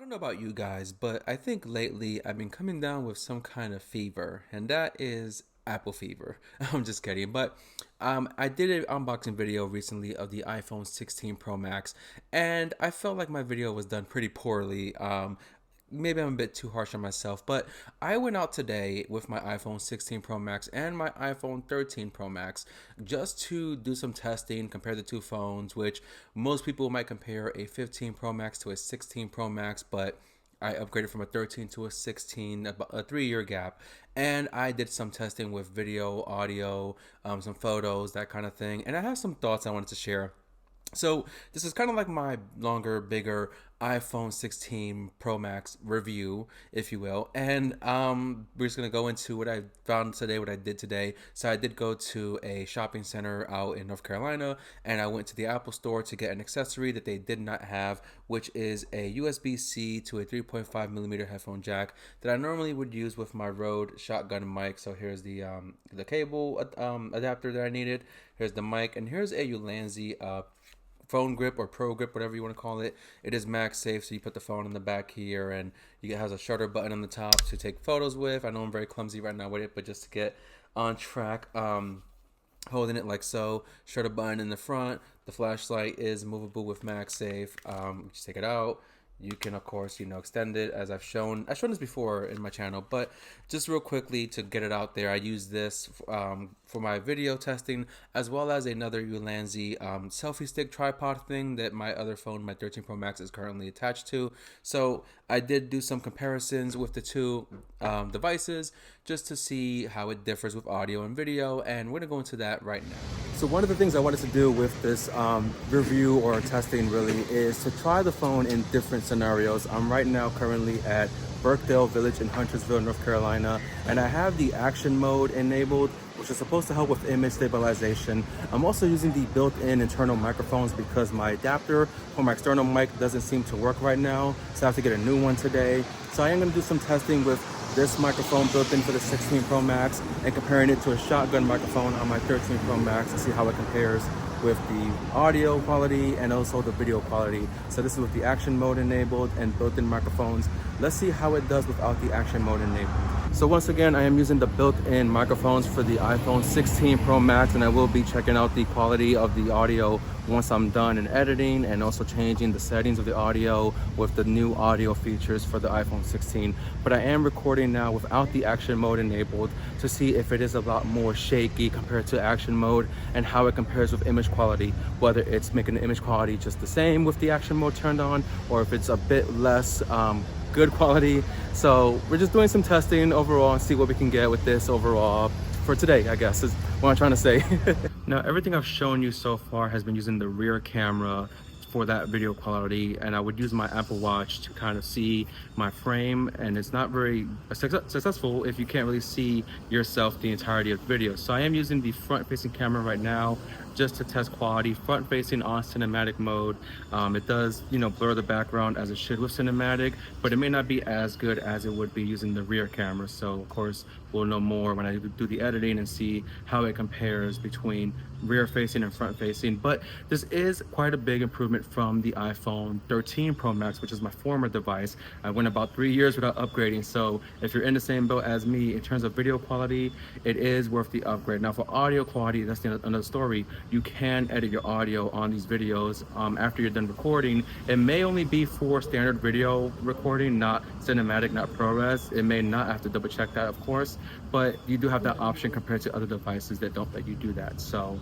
I don't know about you guys, but I think lately I've been coming down with some kind of fever, and that is Apple fever. I'm just kidding, but I did an unboxing video recently of the iPhone 16 Pro Max, and I felt like my video was done pretty poorly. Maybe I'm a bit too harsh on myself, but I went out today with my iPhone 16 Pro Max and my iPhone 13 Pro Max just to do some testing, compare the two phones, which most people might compare a 15 Pro Max to a 16 Pro Max, but I upgraded from a 13 to a 16, about a 3 year gap. And I did some testing with video, audio, some photos, that kind of thing. And I have some thoughts I wanted to share. So this is kind of like my longer, bigger iPhone 16 Pro Max review, if you will. And we're just gonna go into what I found today, what I did today. So I did go to a shopping center out in North Carolina, and I went to the Apple store to get an accessory that they did not have, which is a USB-C to a 3.5 millimeter headphone jack that I normally would use with my Rode shotgun mic. So here's the cable adapter that I needed. Here's the mic, and here's a Ulanzi phone grip or pro grip, whatever you want to call it. It is MagSafe, so you put the phone in the back here, and it has a shutter button on the top to take photos with. I know I'm very clumsy right now with it, but just to get on track, holding it like so. Shutter button in the front. The flashlight is movable with MagSafe. Just take it out. You can, of course, extend it as I've shown. I've shown this before in my channel, but just real quickly to get it out there, I use this for my video testing, as well as another Ulanzi selfie stick tripod thing that my other phone, my 13 Pro Max, is currently attached to. So I did do some comparisons with the two devices just to see how it differs with audio and video, and we're gonna go into that right now. So one of the things I wanted to do with this review or testing really is to try the phone in different scenarios. I'm right now currently at Birkdale Village in Huntersville, North Carolina, and I have the action mode enabled, which is supposed to help with image stabilization. I'm also using the built-in internal microphones because my adapter for my external mic doesn't seem to work right now, so I have to get a new one today. So I am going to do some testing with this microphone built in for the 16 Pro Max and comparing it to a shotgun microphone on my 13 Pro Max to see how it compares with the audio quality and also the video quality. So this is with the action mode enabled and built-in microphones. Let's see how it does without the action mode enabled. So once again, I am using the built-in microphones for the iPhone 16 Pro Max, and I will be checking out the quality of the audio once I'm done in editing, and also changing the settings of the audio with the new audio features for the iPhone 16. But I am recording now without the action mode enabled to see if it is a lot more shaky compared to action mode, and how it compares with image quality, whether it's making the image quality just the same with the action mode turned on, or if it's a bit less good quality. So we're just doing some testing overall and see what we can get with this overall for today, I guess is what I'm trying to say. Now, everything I've shown you so far has been using the rear camera for that video quality, and I would use my Apple Watch to kind of see my frame, and it's not very successful if you can't really see yourself the entirety of the video. So I am using the front facing camera right now just to test quality. Front facing on cinematic mode. It does blur the background as it should with cinematic, but it may not be as good as it would be using the rear camera. So of course we'll know more when I do the editing and see how it compares between rear facing and front facing. But this is quite a big improvement from the iPhone 13 Pro Max, which is my former device. I went about 3 years without upgrading, so if you're in the same boat as me in terms of video quality, it is worth the upgrade. Now for audio quality, that's another story. You can edit your audio on these videos after you're done recording. It may only be for standard video recording, not cinematic, not ProRes. It may not, have to double check that, of course, but you do have that option compared to other devices that don't let you do that. So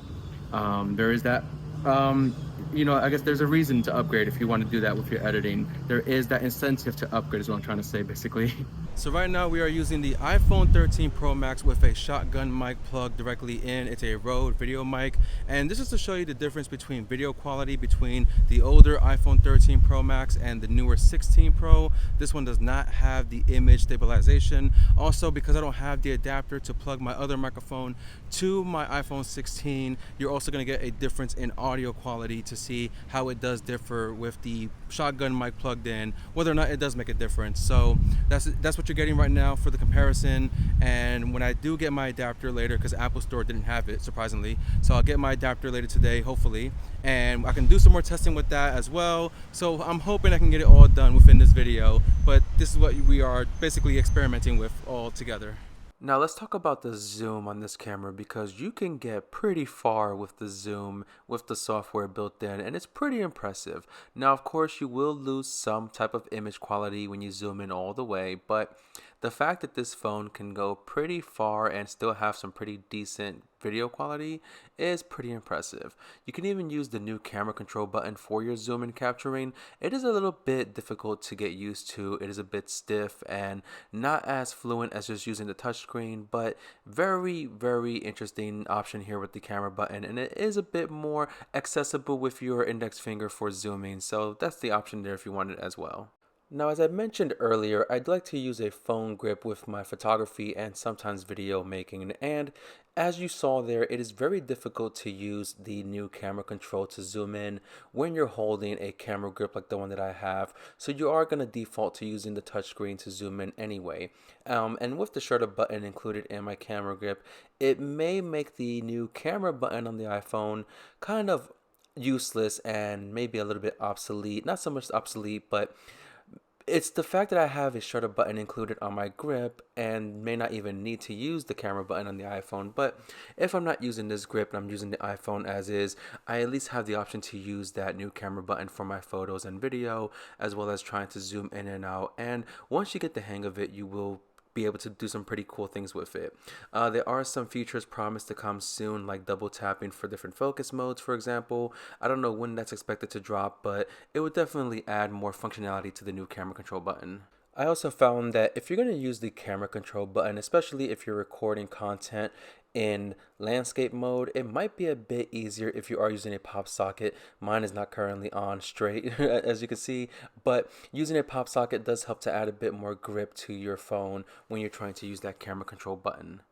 there is that. I guess there's a reason to upgrade if you want to do that with your editing. There is that incentive to upgrade is what I'm trying to say, basically. So right now we are using the iPhone 13 Pro Max with a shotgun mic plugged directly in. It's a Rode video mic, and this is to show you the difference between video quality between the older iPhone 13 Pro Max and the newer 16 Pro. This one does not have the image stabilization. Also, because I don't have the adapter to plug my other microphone to my iPhone 16, you're also going to get a difference in audio quality to see how it does differ with the shotgun mic plugged in, whether or not it does make a difference. So that's what what you're getting right now for the comparison. And when I do get my adapter later, because Apple Store didn't have it, surprisingly, so I'll get my adapter later today, hopefully, and I can do some more testing with that as well. So I'm hoping I can get it all done within this video, but this is what we are basically experimenting with all together. Now let's talk about the zoom on this camera, because you can get pretty far with the zoom with the software built in, and it's pretty impressive. Now of course you will lose some type of image quality when you zoom in all the way, but the fact that this phone can go pretty far and still have some pretty decent video quality is pretty impressive. You can even use the new camera control button for your zoom and capturing. It is a little bit difficult to get used to. It is a bit stiff and not as fluent as just using the touchscreen, but very interesting option here with the camera button, and it is a bit more accessible with your index finger for zooming, so that's the option there if you want it as well. Now, as I mentioned earlier, I'd like to use a phone grip with my photography and sometimes video making, and as you saw there, it is very difficult to use the new camera control to zoom in when you're holding a camera grip like the one that I have, so you are going to default to using the touchscreen to zoom in anyway. And with the shutter button included in my camera grip, it may make the new camera button on the iPhone kind of useless and maybe a little bit obsolete. Not so much obsolete, but it's the fact that I have a shutter button included on my grip and may not even need to use the camera button on the iPhone. But if I'm not using this grip and I'm using the iPhone as is, I at least have the option to use that new camera button for my photos and video, as well as trying to zoom in and out. And once you get the hang of it, you will be able to do some pretty cool things with it. There are some features promised to come soon, like double tapping for different focus modes, for example. I don't know when that's expected to drop, but it would definitely add more functionality to the new camera control button. I also found that if you're going to use the camera control button, especially if you're recording content in landscape mode, it might be a bit easier if you are using a pop socket. Mine is not currently on straight, as you can see, but using a pop socket does help to add a bit more grip to your phone when you're trying to use that camera control button.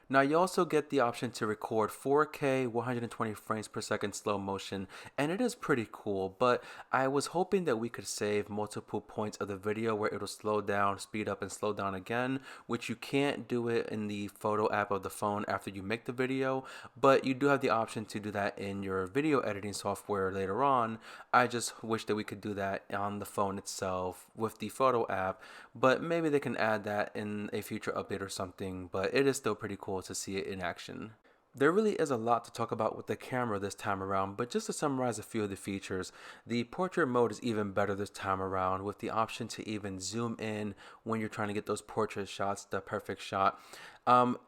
Now you also get the option to record 4K 120 frames per second slow motion, and it is pretty cool, but I was hoping that we could save multiple points of the video where it'll slow down, speed up, and slow down again, which you can't do it in the photo app of the phone after you make the video, but you do have the option to do that in your video editing software later on. I just wish that we could do that on the phone itself with the photo app, but maybe they can add that in a future update or something, but it is still pretty cool to see it in action. There really is a lot to talk about with the camera this time around, but just to summarize a few of the features, the portrait mode is even better this time around with the option to even zoom in when you're trying to get those portrait shots, the perfect shot.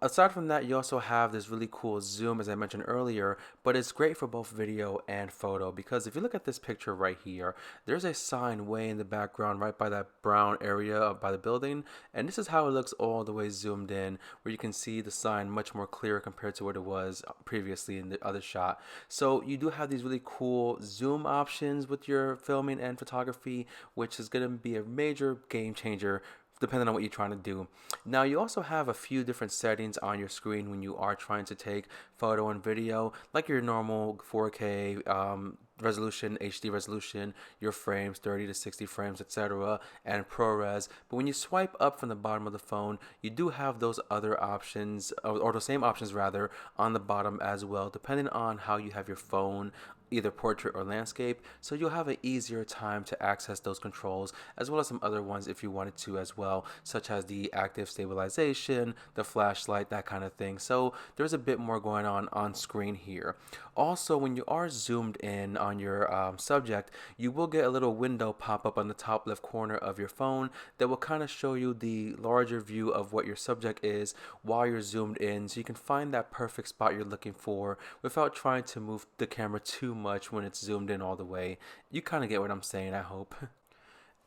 Aside from that, you also have this really cool zoom, as I mentioned earlier, but it's great for both video and photo, because if you look at this picture right here, there's a sign way in the background right by that brown area by the building, and this is how it looks all the way zoomed in, where you can see the sign much more clear compared to what it was previously in the other shot. So you do have these really cool zoom options with your filming and photography, which is going to be a major game changer depending on what you're trying to do. Now you also have a few different settings on your screen when you are trying to take photo and video, like your normal 4K resolution, HD resolution, your frames, 30 to 60 frames, etc., and ProRes. But when you swipe up from the bottom of the phone, you do have those other options, or the same options rather, on the bottom as well, depending on how you have your phone, either portrait or landscape, so you'll have an easier time to access those controls, as well as some other ones if you wanted to as well, such as the active stabilization, the flashlight, that kind of thing. So there's a bit more going on screen here. Also, when you are zoomed in on your subject, you will get a little window pop up on the top left corner of your phone that will kind of show you the larger view of what your subject is while you're zoomed in, so you can find that perfect spot you're looking for without trying to move the camera too much when it's zoomed in all the way. You kind of get what I'm saying, I hope.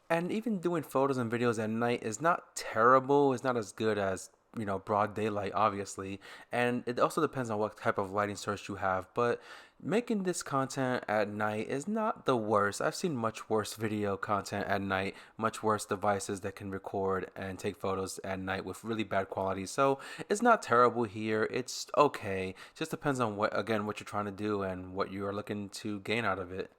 And even doing photos and videos at night is not terrible. It's not as good as, broad daylight, obviously. And it also depends on what type of lighting source you have. But making this content at night is not the worst. I've seen much worse video content at night, much worse devices that can record and take photos at night with really bad quality. So it's not terrible here. It's okay. Just depends on what you're trying to do and what you are looking to gain out of it.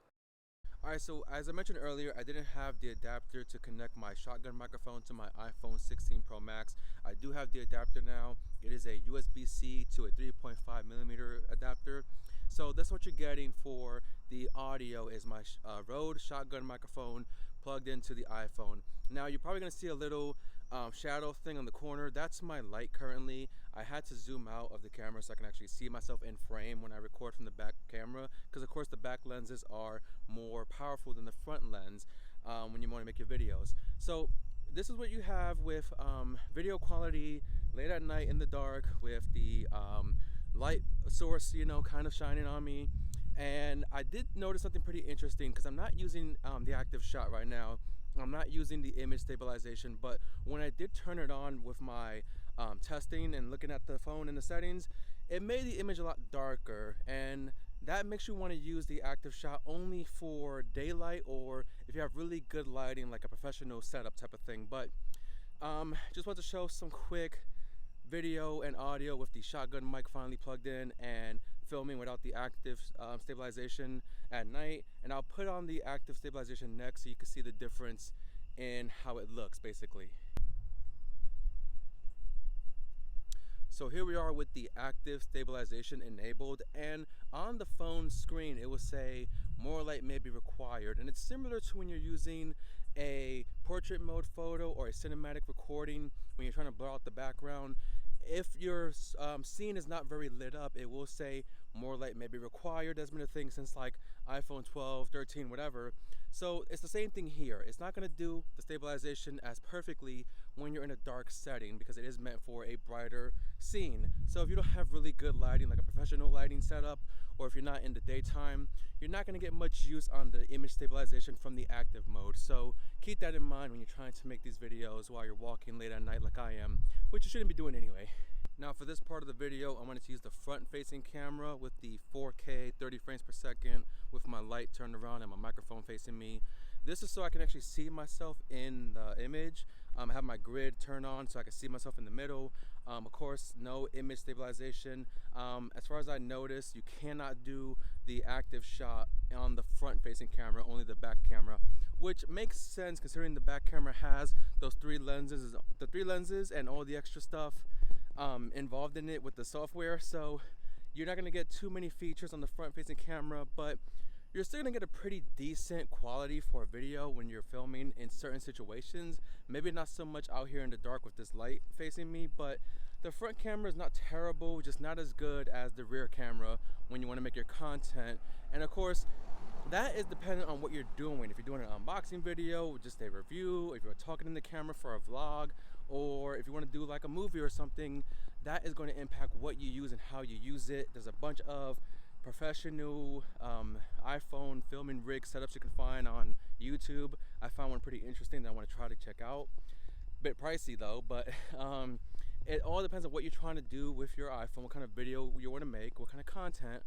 All right, so as I mentioned earlier, I didn't have the adapter to connect my shotgun microphone to my iPhone 16 Pro Max. I do have the adapter now. It is a USB-C to a 3.5 millimeter adapter. So that's what you're getting for the audio is my Rode shotgun microphone plugged into the iPhone. Now you're probably gonna see a little shadow thing on the corner. That's my light currently. I had to zoom out of the camera so I can actually see myself in frame when I record from the back camera, because of course the back lenses are more powerful than the front lens when you want to make your videos. So this is what you have with video quality late at night in the dark with the light source, you know, kind of shining on me. And I did notice something pretty interesting because I'm not using the active shot right now. I'm not using the image stabilization, but when I did turn it on with my testing and looking at the phone in the settings, it made the image a lot darker, and that makes you want to use the active shot only for daylight or if you have really good lighting like a professional setup type of thing. But just want to show some quick video and audio with the shotgun mic finally plugged in and filming without the active stabilization at night. And I'll put on the active stabilization next so you can see the difference in how it looks basically. So here we are with the active stabilization enabled, and on the phone screen it will say more light may be required, and it's similar to when you're using a portrait mode photo or a cinematic recording when you're trying to blur out the background. If your scene is not very lit up, it will say more light may be required. That's been a thing since like iPhone 12, 13, whatever. So it's the same thing here. It's not going to do the stabilization as perfectly when you're in a dark setting because it is meant for a brighter scene. So if you don't have really good lighting, like a professional lighting setup, or if you're not in the daytime, you're not going to get much use on the image stabilization from the active mode. So keep that in mind when you're trying to make these videos while you're walking late at night like I am, which you shouldn't be doing anyway. Now for this part of the video, I wanted to use the front-facing camera with the 4K 30 frames per second with my light turned around and my microphone facing me. This is so I can actually see myself in the image. I have my grid turned on so I can see myself in the middle. Of course, no image stabilization. As far as I noticed, you cannot do the active shot on the front-facing camera, only the back camera, which makes sense considering the back camera has those three lenses and all the extra stuff involved in it with the software. So you're not going to get too many features on the front-facing camera, but you're still going to get a pretty decent quality for a video when you're filming in certain situations. Maybe not so much out here in the dark with this light facing me, but the front camera is not terrible, just not as good as the rear camera when you want to make your content. And of course, that is dependent on what you're doing. If you're doing an unboxing video, just a review, if you're talking in the camera for a vlog, or if you want to do like a movie or something, that is going to impact what you use and how you use it. There's a bunch of professional iPhone filming rig setups you can find on YouTube. I found one pretty interesting that I want to try to check out. Bit pricey though, but it all depends on what you're trying to do with your iPhone, what kind of video you want to make, what kind of content.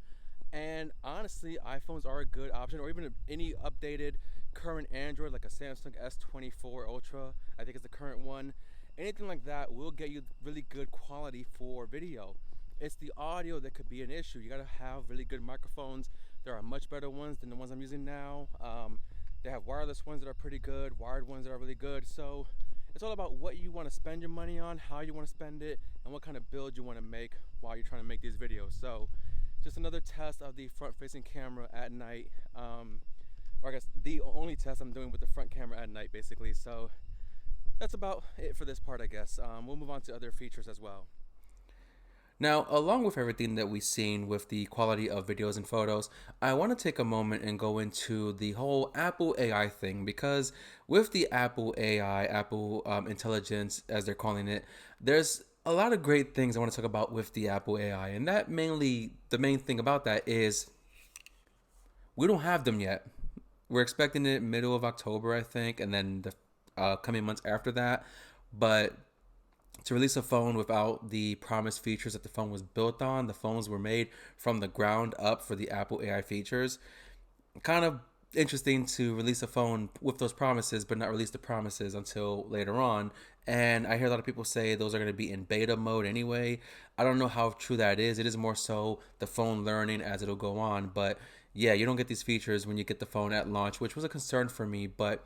And honestly, iPhones are a good option, or even any updated current Android like a Samsung S24 Ultra, I think is the current one. Anything like that will get you really good quality for video. It's the audio that could be an issue. You gotta have really good microphones. There are much better ones than the ones I'm using now. They have wireless ones that are pretty good, wired ones that are really good. So it's all about what you want to spend your money on, how you want to spend it, and what kind of build you want to make while you're trying to make these videos. So just another test of the front-facing camera at night, or I guess the only test I'm doing with the front camera at night, basically. So that's about it for this part, I guess. We'll move on to other features as well. Now, along with everything that we've seen with the quality of videos and photos, I want to take a moment and go into the whole Apple AI thing, because with the Apple AI, Apple Intelligence, as they're calling it, there's a lot of great things I want to talk about with the Apple AI. And that the main thing about that is we don't have them yet. We're expecting it middle of October, I think, and then the coming months after that. But to release a phone without the promised features that the phone was built on, the phones were made from the ground up for the Apple AI features. Kind of interesting to release a phone with those promises, but not release the promises until later on. And I hear a lot of people say those are going to be in beta mode anyway. I don't know how true that is. It is more so the phone learning as it'll go on. But Yeah, you don't get these features when you get the phone at launch, which was a concern for me, but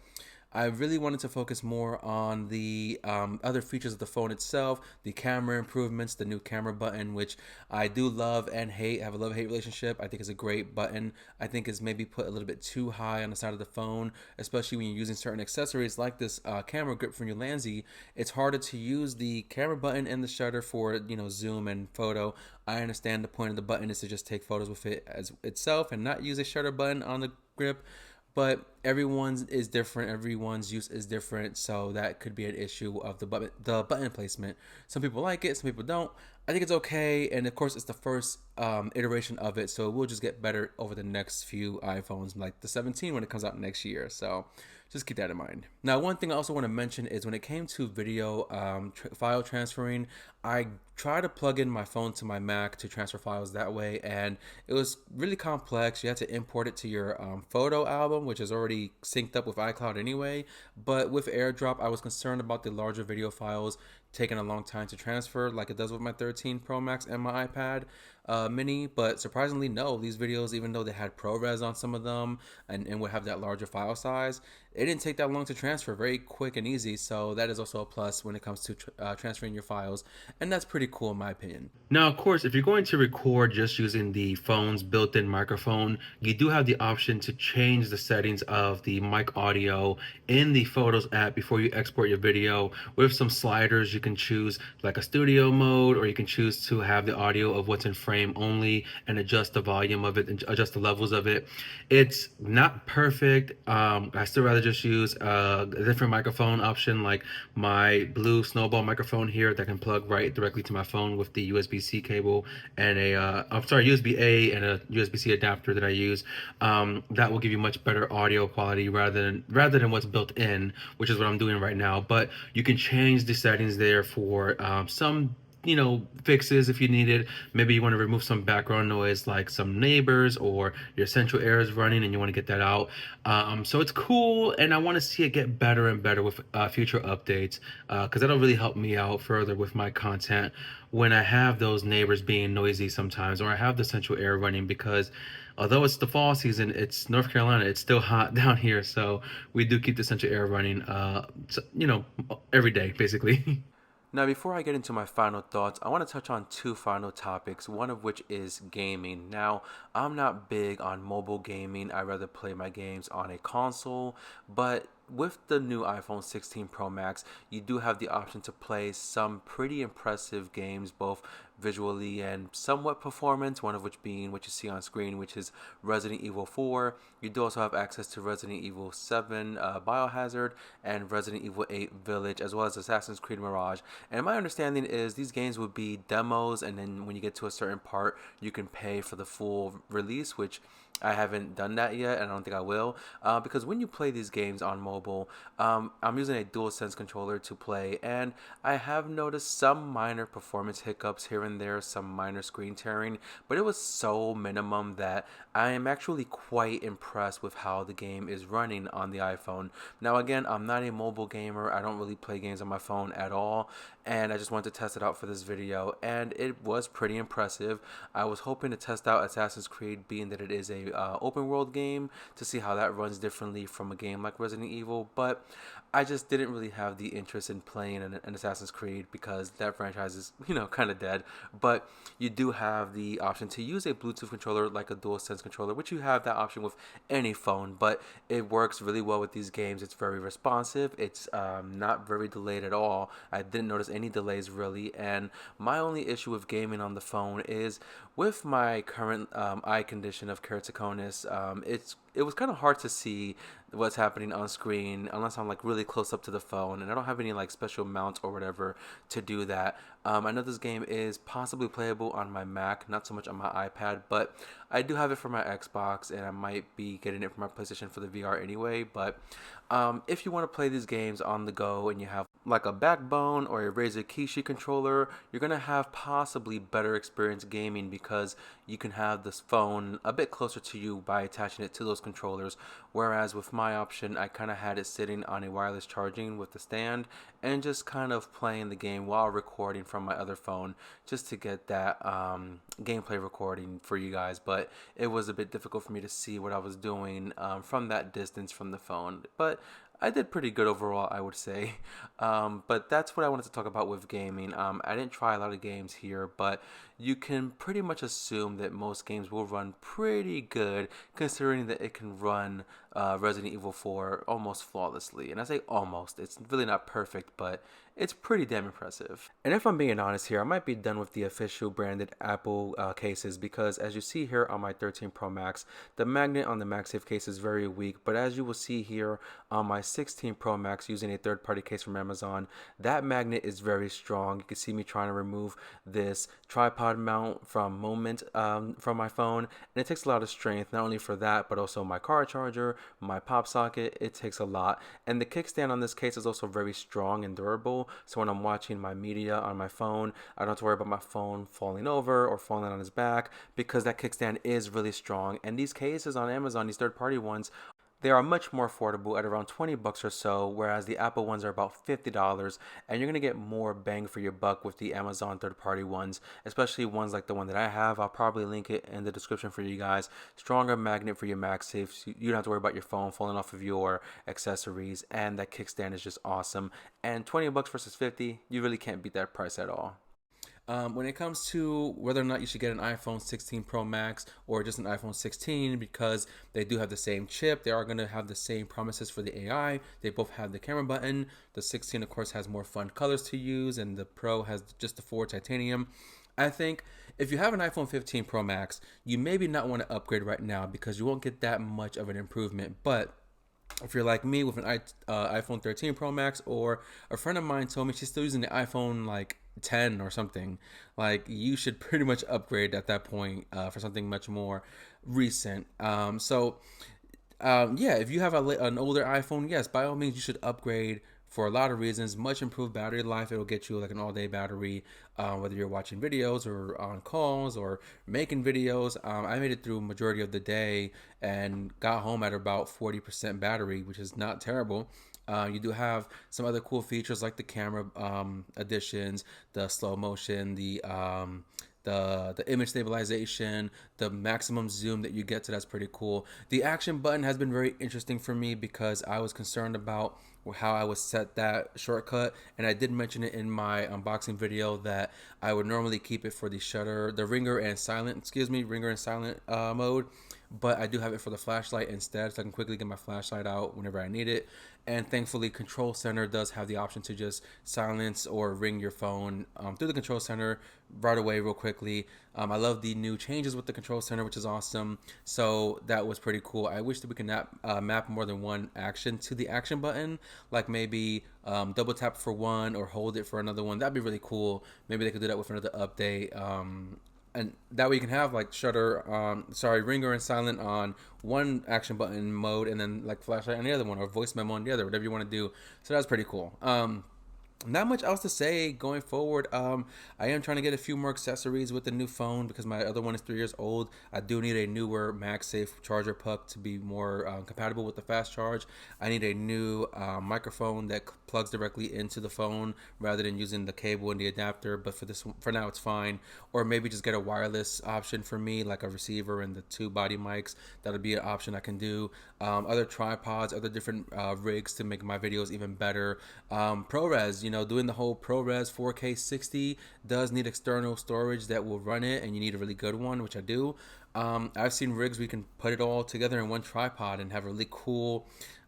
I really wanted to focus more on the other features of the phone itself, the camera improvements, the new camera button, which I do love and hate. I have a love hate relationship. I think it's a great button. I think it's maybe put a little bit too high on the side of the phone, especially when you're using certain accessories like this camera grip from Ulanzi. It's harder to use the camera button and the shutter for zoom and photo. I understand the point of the button is to just take photos with it as itself and not use a shutter button on the grip, but everyone's is different, everyone's use is different, so that could be an issue of the button placement. Some people like it, some people don't. I think it's okay, and of course it's the first iteration of it, so it will just get better over the next few iPhones, like the 17 when it comes out next year. So just keep that in mind. Now, one thing I also want to mention is when it came to video file transferring, I tried to plug in my phone to my Mac to transfer files that way, and it was really complex. You had to import it to your photo album, which is already synced up with iCloud anyway. But with AirDrop, I was concerned about the larger video files taking a long time to transfer, like it does with my 13 Pro Max and my iPad mini. But surprisingly, no, these videos, even though they had ProRes on some of them and would have that larger file size, it didn't take that long to transfer, very quick and easy. So that is also a plus when it comes to transferring your files, and that's pretty cool in my opinion. Now, of course, if you're going to record just using the phone's built-in microphone, you do have the option to change the settings of the mic audio in the Photos app before you export your video. With some sliders, you can choose like a studio mode, or you can choose to have the audio of what's in frame only and adjust the volume of it and adjust the levels of it. It's not perfect. I still rather just use a different microphone option, like my blue snowball microphone here that can plug right directly to my phone with the USB-C cable and I'm sorry, USB-A and a USB-C adapter that I use. That will give you much better audio quality rather than what's built in, which is what I'm doing right now. But you can change the settings there for some fixes if you need it. Maybe you want to remove some background noise like some neighbors, or your central air is running and you want to get that out. So it's cool, and I want to see it get better and better with future updates, because that'll really help me out further with my content when I have those neighbors being noisy sometimes, or I have the central air running, because although it's the fall season, it's North Carolina, it's still hot down here, so we do keep the central air running every day basically. Now, before I get into my final thoughts, I want to touch on two final topics, one of which is gaming. Now, I'm not big on mobile gaming. I rather play my games on a console, but with the new iPhone 16 Pro Max, you do have the option to play some pretty impressive games, both visually and somewhat performance, one of which being what you see on screen, which is Resident Evil 4. You do also have access to Resident Evil 7 Biohazard and Resident Evil 8 Village, as well as Assassin's Creed Mirage. And my understanding is these games would be demos, and then when you get to a certain part, you can pay for the full release, which I haven't done that yet, and I don't think I will, because when you play these games on mobile, I'm using a DualSense controller to play, and I have noticed some minor performance hiccups here and there, some minor screen tearing, but it was so minimum that I am actually quite impressed with how the game is running on the iPhone. Now, again, I'm not a mobile gamer. I don't really play games on my phone at all, and I just wanted to test it out for this video, and it was pretty impressive. I was hoping to test out Assassin's Creed, being that it is a open world game, to see how that runs differently from a game like Resident Evil, but I just didn't really have the interest in playing an Assassin's Creed because that franchise is, kind of dead. But you do have the option to use a Bluetooth controller like a DualSense controller, which you have that option with any phone, but it works really well with these games. It's very responsive. It's not very delayed at all. I didn't notice any delays really, and my only issue with gaming on the phone is with my current eye condition of keratoconus. It was kind of hard to see what's happening on screen unless I'm like really close up to the phone, and I don't have any like special mounts or whatever to do that. I know this game is possibly playable on my Mac, not so much on my iPad, but I do have it for my Xbox, and I might be getting it for my PlayStation for the VR anyway. But if you want to play these games on the go and you have like a Backbone or a Razer Kishi controller, you're gonna have possibly better experience gaming because you can have this phone a bit closer to you by attaching it to those those controllers. Whereas with my option, I kind of had it sitting on a wireless charging with the stand and just kind of playing the game while recording from my other phone just to get that gameplay recording for you guys. But it was a bit difficult for me to see what I was doing from that distance from the phone. But I did pretty good overall, I would say. But that's what I wanted to talk about with gaming. I didn't try a lot of games here, but you can pretty much assume that most games will run pretty good, considering that it can run Resident Evil 4 almost flawlessly. And I say almost, it's really not perfect, but it's pretty damn impressive. And if I'm being honest here, I might be done with the official branded Apple cases because as you see here on my 13 Pro Max, the magnet on the MagSafe case is very weak. But as you will see here on my 16 Pro Max using a third-party case from Amazon, that magnet is very strong. You can see me trying to remove this tripod mount from Moment from my phone, and it takes a lot of strength, not only for that, but also my car charger, my pop socket. It takes a lot. And the kickstand on this case is also very strong and durable, so when I'm watching my media on my phone, I don't have to worry about my phone falling over or falling on its back because that kickstand is really strong. And these cases on Amazon, these third-party ones, they are much more affordable at around 20 bucks or so, whereas the Apple ones are about $50, and you're going to get more bang for your buck with the Amazon third-party ones, especially ones like the one that I have. I'll probably link it in the description for you guys. Stronger magnet for your MagSafe, so you don't have to worry about your phone falling off of your accessories, and that kickstand is just awesome. And 20 bucks versus 50, you really can't beat that price at all. When it comes to whether or not you should get an iPhone 16 Pro Max or just an iPhone 16, because they do have the same chip, they are going to have the same promises for the AI. They both have the camera button. The 16, of course, has more fun colors to use, and the Pro has just the 4 titanium. I think if you have an iPhone 15 Pro Max, you maybe not want to upgrade right now because you won't get that much of an improvement. But if you're like me with an iPhone 13 Pro Max, or a friend of mine told me she's still using the iPhone like 10 or something, like you should pretty much upgrade at that point for something much more recent. Yeah, if you have an older iPhone, yes, by all means you should upgrade for a lot of reasons. Much improved battery life. It'll get you like an all-day battery, whether you're watching videos or on calls or making videos. I made it through majority of the day and got home at about 40% battery, which is not terrible. You do have some other cool features like the camera additions, the slow motion, the image stabilization, the maximum zoom that you get to. That's pretty cool. The action button has been very interesting for me because I was concerned about how I would set that shortcut, and I did mention it in my unboxing video that I would normally keep it for the shutter, the ringer and silent, ringer and silent mode, but I do have it for the flashlight instead, so I can quickly get my flashlight out whenever I need it. And thankfully, Control Center does have the option to just silence or ring your phone through the Control Center right away, real quickly. I love the new changes with the Control Center, which is awesome. So that was pretty cool. I wish that we could map more than one action to the action button, like maybe double tap for one or hold it for another one. That'd be really cool. Maybe they could do that with another update. And that way you can have like ringer and silent on one action button mode, and then like flashlight on the other one, or voice memo on the other, whatever you want to do. So that's pretty cool. Not much else to say going forward. I am trying to get a few more accessories with the new phone because my other one is 3 years old. I do need a newer MagSafe charger puck to be more compatible with the fast charge. I need a new microphone that plugs directly into the phone rather than using the cable and the adapter. But for now, it's fine. Or maybe just get a wireless option for me, like a receiver and the 2 body mics. That'll be an option I can do. Other tripods, other different rigs to make my videos even better. ProRes, doing the whole ProRes 4K 60 does need external storage that will run it, and you need a really good one, which I do. I've seen rigs where you can put it all together in one tripod and have a really cool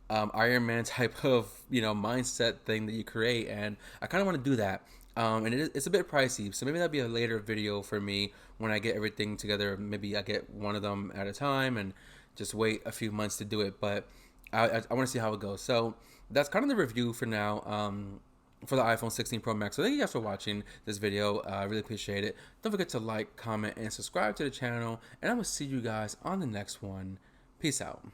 Iron Man type of mindset thing that you create, and I kind of want to do that. And it's a bit pricey, so maybe that'll be a later video for me when I get everything together. Maybe I get one of them at a time and just wait a few months to do it, but I want to see how it goes. So that's kind of the review for now. For the iPhone 16 Pro Max. So thank you guys for watching this video. I really appreciate it. Don't forget to like, comment, and subscribe to the channel. And I will see you guys on the next one. Peace out.